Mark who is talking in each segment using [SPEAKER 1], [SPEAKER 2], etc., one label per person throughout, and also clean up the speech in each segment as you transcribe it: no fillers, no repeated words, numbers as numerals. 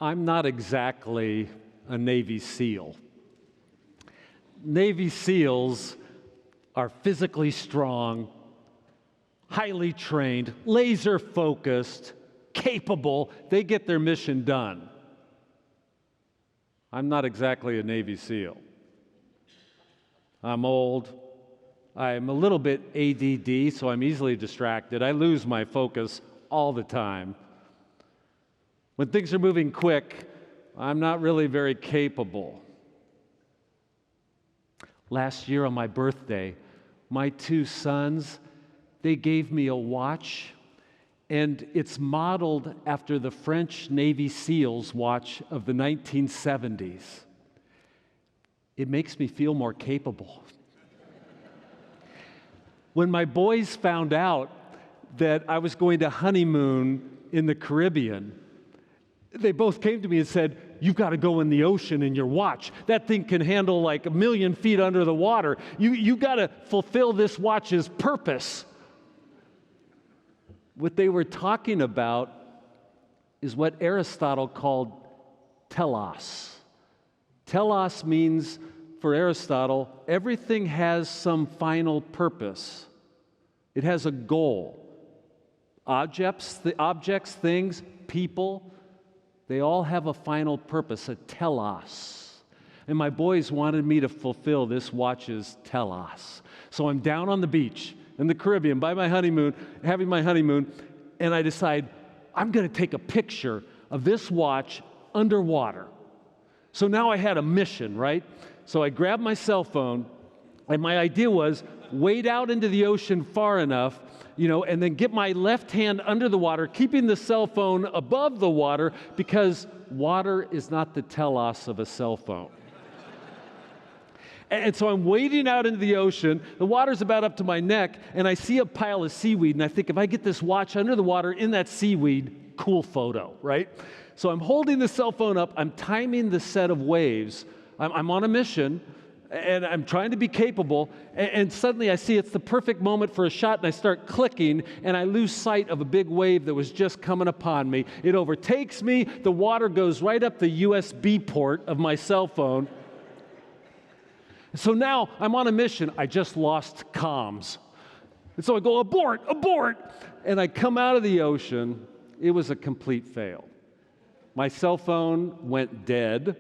[SPEAKER 1] I'm not exactly a Navy SEAL. Navy SEALs are physically strong, highly trained, laser focused, capable. They get their mission done. I'm not exactly a Navy SEAL. I'm old. I'm a little bit ADD, so I'm easily distracted. I lose my focus all the time. When things are moving quick, I'm not really very capable. Last year on my birthday, my two sons, they gave me a watch, and it's modeled after the French Navy SEALs watch of the 1970s. It makes me feel more capable. When my boys found out that I was going to honeymoon in the Caribbean, they both came to me and said, "You've got to go in the ocean in your watch. That thing can handle like 1,000,000 feet under the water. You've got to fulfill this watch's purpose." What they were talking about is what Aristotle called telos. Telos means, for Aristotle, everything has some final purpose. It has a goal. Objects, things, people, they all have a final purpose, a telos. And my boys wanted me to fulfill this watch's telos. So I'm down on the beach in the Caribbean by my honeymoon, having my honeymoon, and I decide I'm going to take a picture of this watch underwater. So now I had a mission, right? So I grabbed my cell phone, and my idea was wade out into the ocean far enough, and then get my left hand under the water, keeping the cell phone above the water, because water is not the telos of a cell phone. And so I'm wading out into the ocean. The water's about up to my neck, and I see a pile of seaweed, and I think, if I get this watch under the water in that seaweed, cool photo, right? So I'm holding the cell phone up. I'm timing the set of waves. I'm on a mission, and I'm trying to be capable, and suddenly I see it's the perfect moment for a shot, and I start clicking, and I lose sight of a big wave that was just coming upon me. It overtakes me. The water goes right up the USB port of my cell phone. So now I'm on a mission. I just lost comms. And so I go, abort, abort, and I come out of the ocean. It was a complete fail. My cell phone went dead.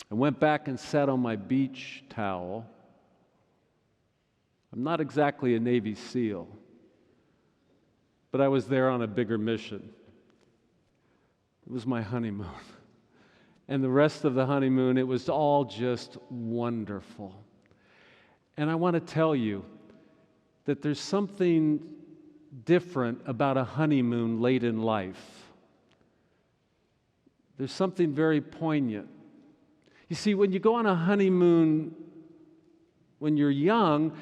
[SPEAKER 1] I went back and sat on my beach towel. I'm not exactly a Navy SEAL, but I was there on a bigger mission. It was my honeymoon. And the rest of the honeymoon, it was all just wonderful. And I want to tell you that there's something different about a honeymoon late in life. There's something very poignant. You see, when you go on a honeymoon when you're young,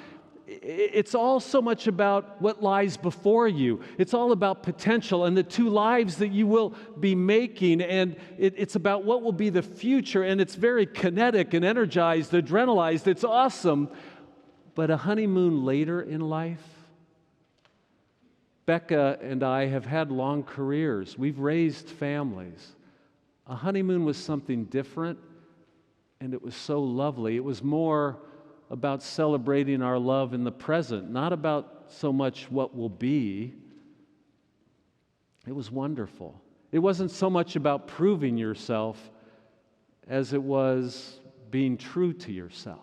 [SPEAKER 1] it's all so much about what lies before you. It's all about potential and the two lives that you will be making, and it's about what will be the future, and it's very kinetic and energized, adrenalized. It's awesome. But a honeymoon later in life, Becca and I have had long careers. We've raised families. A honeymoon was something different, and it was so lovely. It was more about celebrating our love in the present, not about so much what will be. It was wonderful. It wasn't so much about proving yourself as it was being true to yourself.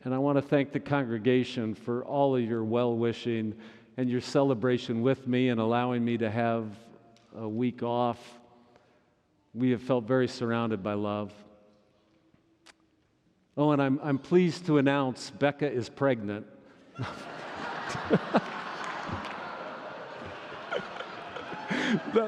[SPEAKER 1] And I want to thank the congregation for all of your well-wishing and your celebration with me and allowing me to have a week off. We have felt very surrounded by love. Oh, and I'm pleased to announce Becca is pregnant. No.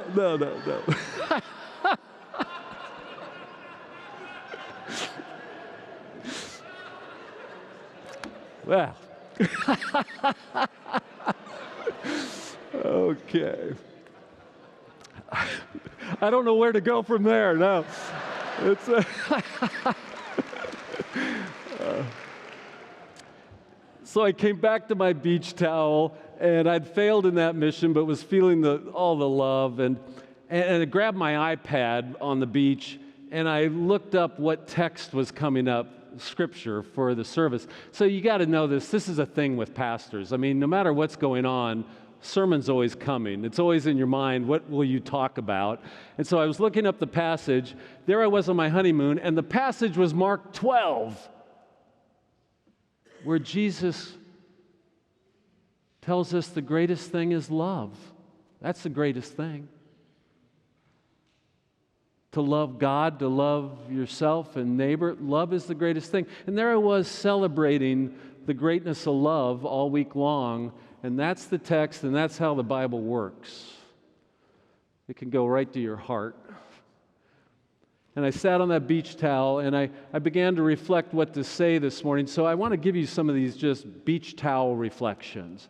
[SPEAKER 1] Well, okay. I don't know where to go from there. No, it's. So I came back to my beach towel, And I'd failed in that mission, but was feeling all the love. And I grabbed my iPad on the beach, and I looked up what text was coming up, Scripture, for the service. So you got to know this. This is a thing with pastors. I mean, no matter what's going on, sermon's always coming. It's always in your mind. What will you talk about? And so I was looking up the passage. There I was on my honeymoon, and the passage was Mark 12, where Jesus tells us the greatest thing is love. That's the greatest thing. To love God, to love yourself and neighbor, love is the greatest thing. And there I was celebrating the greatness of love all week long, and that's the text, and that's how the Bible works. It can go right to your heart. And I sat on that beach towel, and I began to reflect what to say this morning. So I want to give you some of these just beach towel reflections.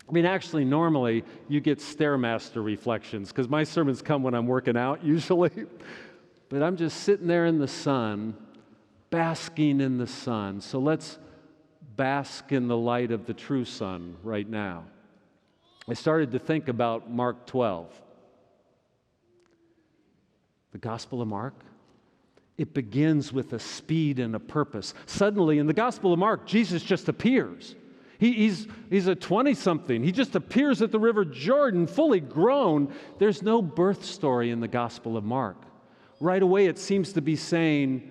[SPEAKER 1] I mean, actually, normally you get Stairmaster reflections because my sermons come when I'm working out usually. But I'm just sitting there in the sun, basking in the sun. So let's bask in the light of the true sun right now. I started to think about Mark 12. The Gospel of Mark, it begins with a speed and a purpose. Suddenly, in the Gospel of Mark, Jesus just appears. He's a 20-something. He just appears at the River Jordan, fully grown. There's no birth story in the Gospel of Mark. Right away, it seems to be saying,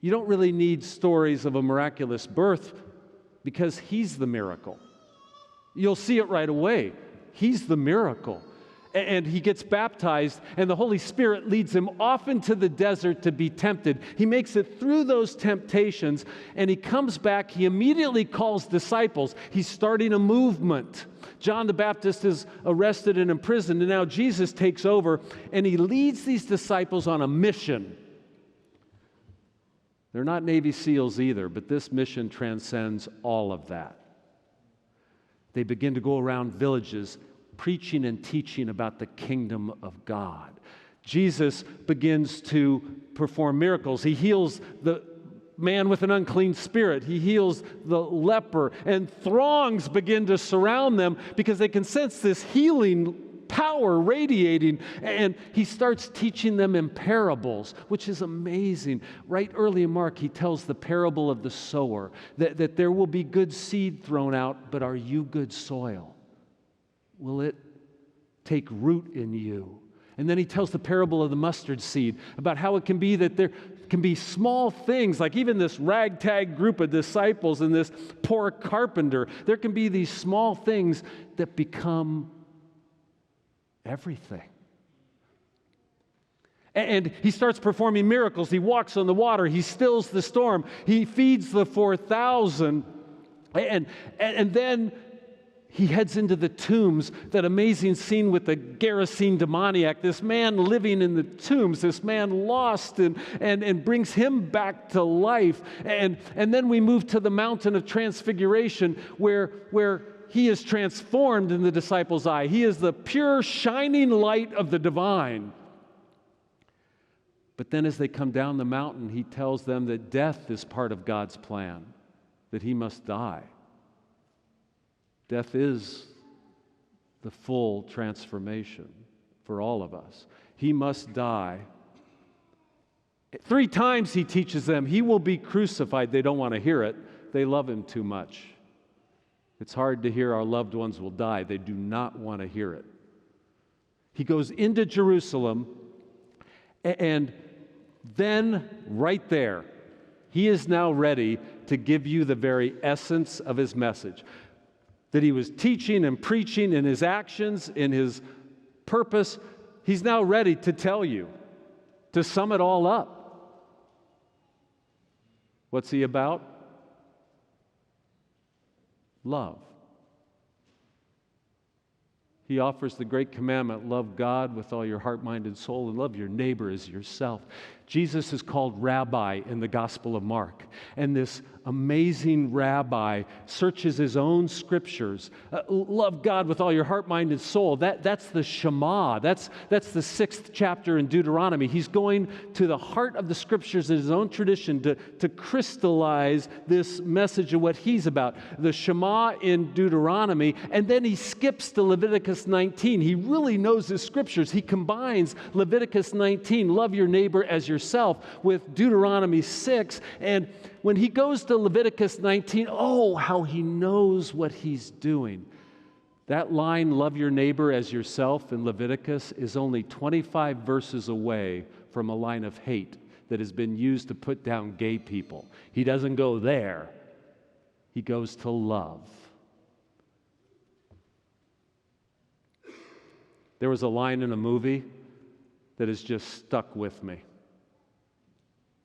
[SPEAKER 1] you don't really need stories of a miraculous birth because He's the miracle. You'll see it right away. He's the miracle. And He gets baptized, and the Holy Spirit leads Him off into the desert to be tempted. He makes it through those temptations, and He comes back. He immediately calls disciples. He's starting a movement. John the Baptist is arrested and imprisoned, and now Jesus takes over, and He leads these disciples on a mission. They're not Navy SEALs either, but this mission transcends all of that. They begin to go around villages preaching and teaching about the kingdom of God. Jesus begins to perform miracles. He heals the man with an unclean spirit. He heals the leper, and throngs begin to surround them because they can sense this healing power radiating, and He starts teaching them in parables, which is amazing. Right early in Mark, He tells the parable of the sower, that there will be good seed thrown out, but are you good soil? Will it take root in you? And then He tells the parable of the mustard seed about how it can be that there can be small things, like even this ragtag group of disciples and this poor carpenter. There can be these small things that become everything. And He starts performing miracles. He walks on the water. He stills the storm. He feeds the 4,000. And then He heads into the tombs, that amazing scene with the Gerasene demoniac, this man living in the tombs, this man lost, and brings him back to life. And then we move to the mountain of transfiguration where He is transformed in the disciples' eye. He is the pure, shining light of the divine. But then as they come down the mountain, He tells them that death is part of God's plan, that He must die. Death is the full transformation for all of us. He must die. 3 times He teaches them He will be crucified. They don't want to hear it. They love Him too much. It's hard to hear our loved ones will die. They do not want to hear it. He goes into Jerusalem, and then right there, He is now ready to give you the very essence of His message. That He was teaching and preaching in His actions, in His purpose. He's now ready to tell you, to sum it all up. What's He about? Love. He offers the great commandment, love God with all your heart, mind, and soul, and love your neighbor as yourself. Jesus is called Rabbi in the Gospel of Mark. And this amazing rabbi searches his own scriptures. Love God with all your heart, mind, and soul. That's the Shema. That's the 6th chapter in Deuteronomy. He's going to the heart of the scriptures in his own tradition to crystallize this message of what he's about. The Shema in Deuteronomy, and then he skips to Leviticus 19. He really knows his scriptures. He combines Leviticus 19, love your neighbor as yourself, with Deuteronomy 6, and when he goes to Leviticus 19, oh, how he knows what he's doing. That line, love your neighbor as yourself, in Leviticus is only 25 verses away from a line of hate that has been used to put down gay people. He doesn't go there. He goes to love. There was a line in a movie that has just stuck with me.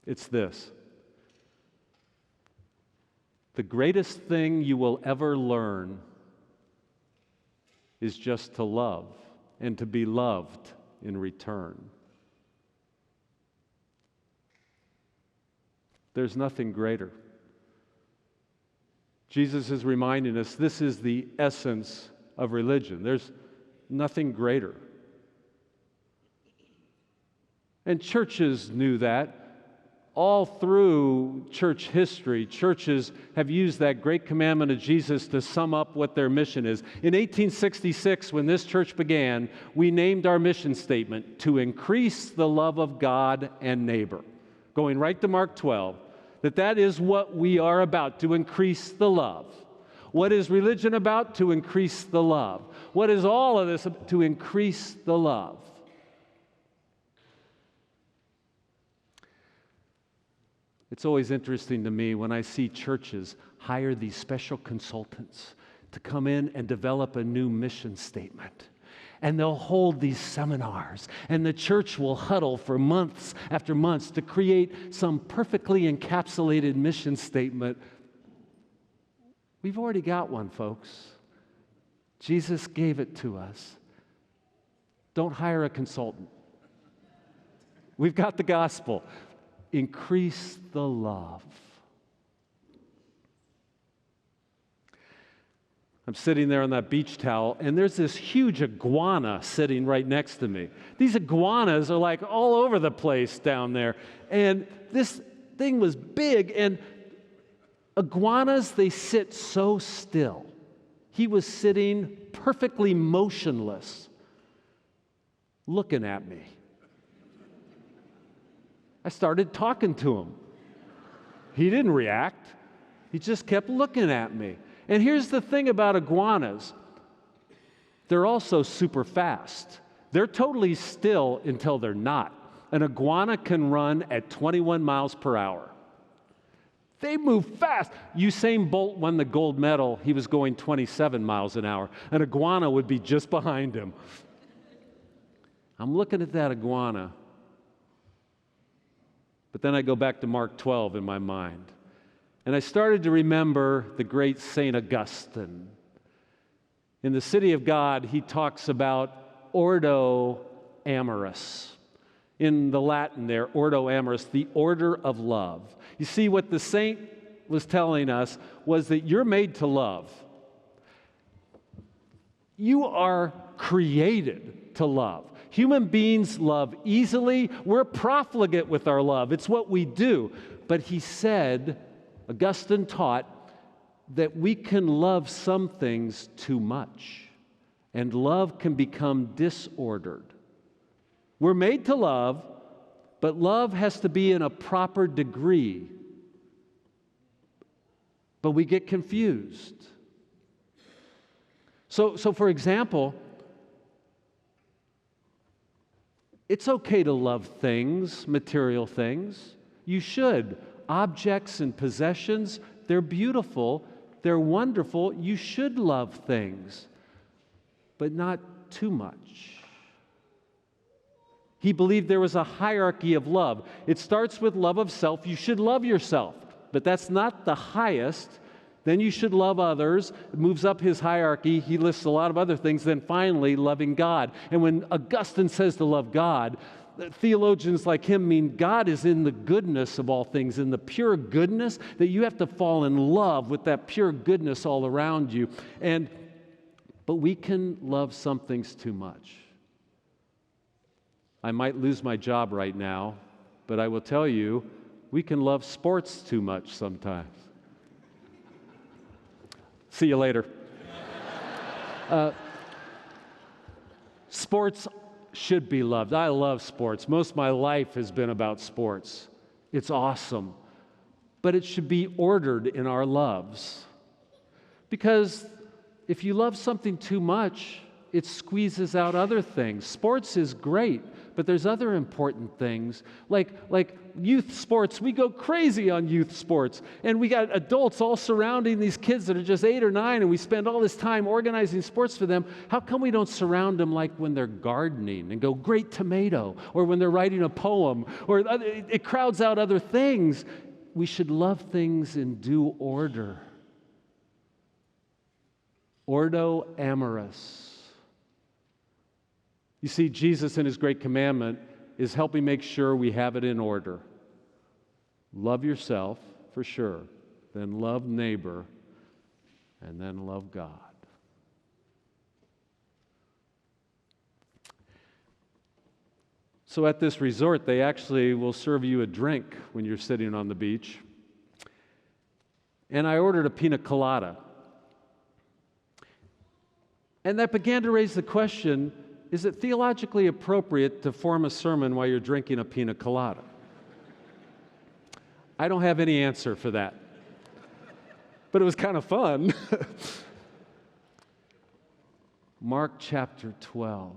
[SPEAKER 1] It's this: the greatest thing you will ever learn is just to love and to be loved in return. There's nothing greater. Jesus is reminding us this is the essence of religion. There's nothing greater. And churches knew that. All through church history, churches have used that great commandment of Jesus to sum up what their mission is. In 1866, when this church began, we named our mission statement, to increase the love of God and neighbor. Going right to Mark 12, that is what we are about, to increase the love. What is religion about? To increase the love. What is all of this? To increase the love. It's always interesting to me when I see churches hire these special consultants to come in and develop a new mission statement. And they'll hold these seminars, and the church will huddle for months after months to create some perfectly encapsulated mission statement. We've already got one, folks. Jesus gave it to us. Don't hire a consultant. We've got the gospel. Increase the love. I'm sitting there on that beach towel, and there's this huge iguana sitting right next to me. These iguanas are like all over the place down there. And this thing was big, and iguanas, they sit so still. He was sitting perfectly motionless, looking at me. I started talking to him. He didn't react. He just kept looking at me. And here's the thing about iguanas. They're also super fast. They're totally still until they're not. An iguana can run at 21 miles per hour. They move fast. Usain Bolt won the gold medal. He was going 27 miles an hour. An iguana would be just behind him. I'm looking at that iguana. But then I go back to Mark 12 in my mind. And I started to remember the great St. Augustine. In the City of God, he talks about ordo amoris. In the Latin there, ordo amoris, the order of love. You see, what the saint was telling us was that you're made to love. You are created to love. Human beings love easily. We're profligate with our love. It's what we do. But he said, Augustine taught, that we can love some things too much, and love can become disordered. We're made to love, but love has to be in a proper degree. But we get confused. So for example, it's okay to love things, material things. You should. Objects and possessions, they're beautiful, they're wonderful. You should love things, but not too much. He believed there was a hierarchy of love. It starts with love of self. You should love yourself, but that's not the highest. Then you should love others. It moves up his hierarchy. He lists a lot of other things. Then finally, loving God. And when Augustine says to love God, Theologians like him mean God is in the goodness of all things, in the pure goodness, that you have to fall in love with that pure goodness all around you. But we can love some things too much. I might lose my job right now, but I will tell you, we can love sports too much sometimes. See you later. Sports should be loved. I love sports. Most of my life has been about sports. It's awesome. But it should be ordered in our loves. Because if you love something too much, it squeezes out other things. Sports is great, but there's other important things. Like youth sports, we go crazy on youth sports. And we got adults all surrounding these kids that are just 8 or 9, and we spend all this time organizing sports for them. How come we don't surround them like when they're gardening and go, great tomato, or when they're writing a poem, or it crowds out other things? We should love things in due order. Ordo amoris. You see, Jesus in his great commandment is helping make sure we have it in order. Love yourself, for sure. Then love neighbor, and then love God. So at this resort, they actually will serve you a drink when you're sitting on the beach. And I ordered a pina colada. And that began to raise the question, is it theologically appropriate to form a sermon while you're drinking a pina colada? I don't have any answer for that. But it was kind of fun. Mark chapter 12.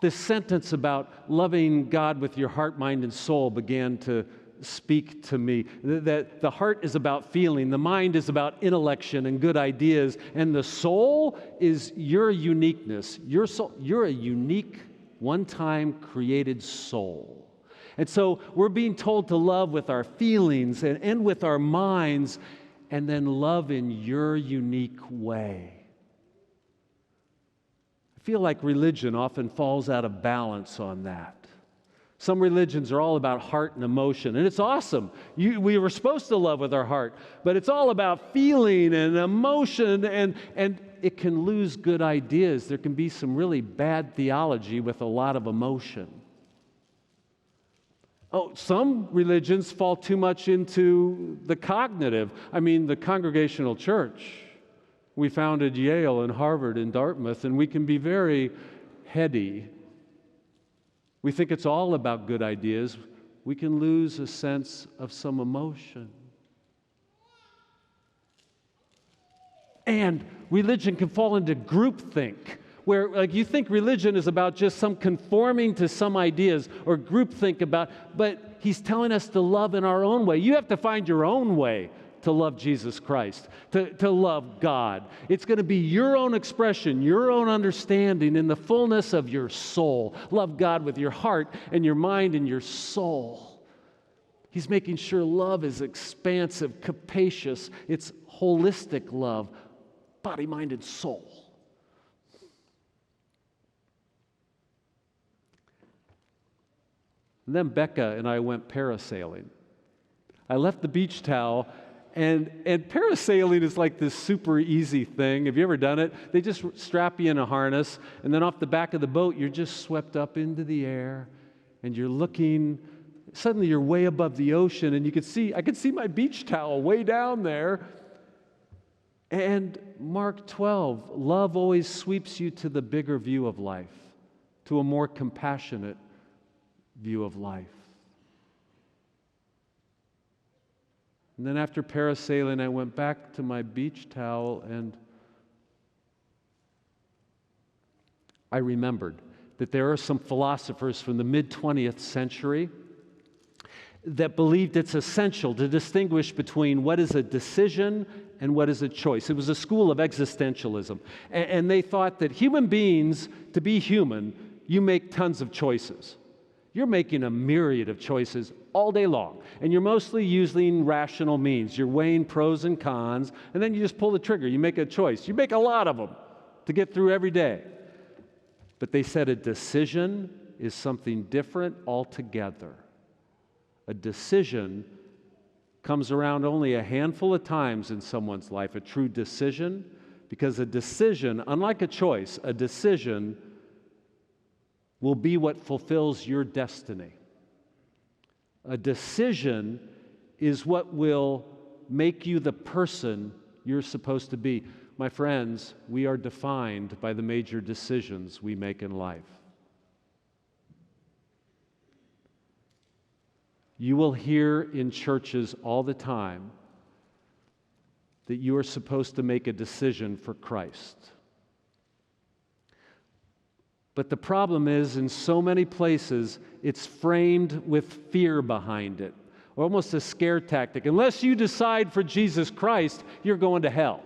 [SPEAKER 1] This sentence about loving God with your heart, mind, and soul began to speak to me. That the heart is about feeling, the mind is about intellection and good ideas, and the soul is your uniqueness. Your soul, you're a unique, one-time created soul. And so we're being told to love with our feelings and with our minds, and then love in your unique way. I feel like religion often falls out of balance on that. Some religions are all about heart and emotion, and it's awesome. We were supposed to love with our heart, but it's all about feeling and emotion, and it can lose good ideas. There can be some really bad theology with a lot of emotion. Oh, some religions fall too much into the cognitive. I mean, the Congregational Church. We founded Yale and Harvard and Dartmouth, and we can be very heady. We think it's all about good ideas. We can lose a sense of some emotion. And religion can fall into groupthink, where like you think religion is about just some conforming to some ideas or groupthink about, but he's telling us to love in our own way. You have to find your own way to love Jesus Christ, to love God. It's going to be your own expression, your own understanding in the fullness of your soul. Love God with your heart and your mind and your soul. He's making sure love is expansive, capacious. It's holistic love, body, mind, and soul. And then Becca and I went parasailing. I left the beach towel. And parasailing is like this super easy thing. Have you ever done it? They just strap you in a harness, and then off the back of the boat, you're just swept up into the air, and you're looking. Suddenly, you're way above the ocean, and I could see my beach towel way down there. And Mark 12, love always sweeps you to the bigger view of life, to a more compassionate view of life. And then after parasailing, I went back to my beach towel, and I remembered that there are some philosophers from the mid-20th century that believed it's essential to distinguish between what is a decision and what is a choice. It was a school of existentialism. And they thought that human beings, to be human, you make tons of choices. You're making a myriad of choices all day long, and you're mostly using rational means. You're weighing pros and cons, and then you just pull the trigger. You make a choice. You make a lot of them to get through every day. But they said a decision is something different altogether. A decision comes around only a handful of times in someone's life, a true decision, because a decision, unlike a choice, a decision will be what fulfills your destiny. A decision is what will make you the person you're supposed to be. My friends, we are defined by the major decisions we make in life. You will hear in churches all the time that you are supposed to make a decision for Christ. But the problem is, in so many places, it's framed with fear behind it, or almost a scare tactic. Unless you decide for Jesus Christ, you're going to hell.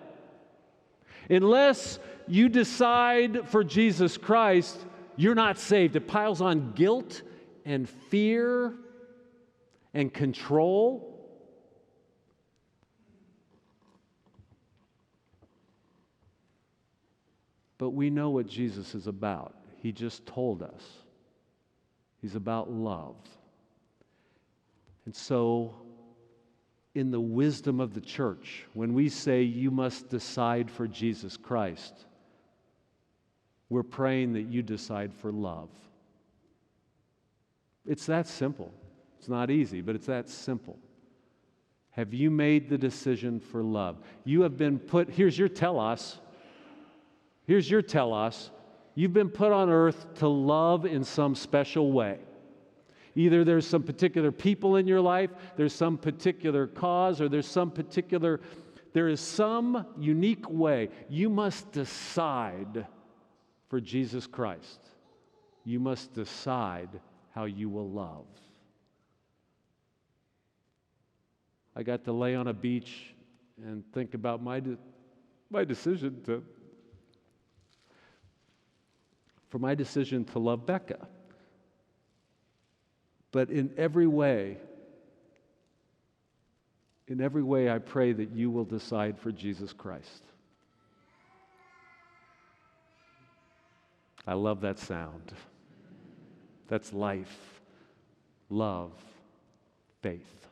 [SPEAKER 1] Unless you decide for Jesus Christ, you're not saved. It piles on guilt and fear and control. But we know what Jesus is about. He just told us. He's about love. And so, in the wisdom of the church, when we say you must decide for Jesus Christ, we're praying that you decide for love. It's that simple. It's not easy, but it's that simple. Have you made the decision for love? You have been put, here's your telos. Here's your telos. You've been put on earth to love in some special way. Either there's some particular people in your life, there's some particular cause, or there is some unique way. You must decide for Jesus Christ. You must decide how you will love. I got to lay on a beach and think about my decision to love Becca. But in every way, I pray that you will decide for Jesus Christ. I love that sound. That's life, love, faith.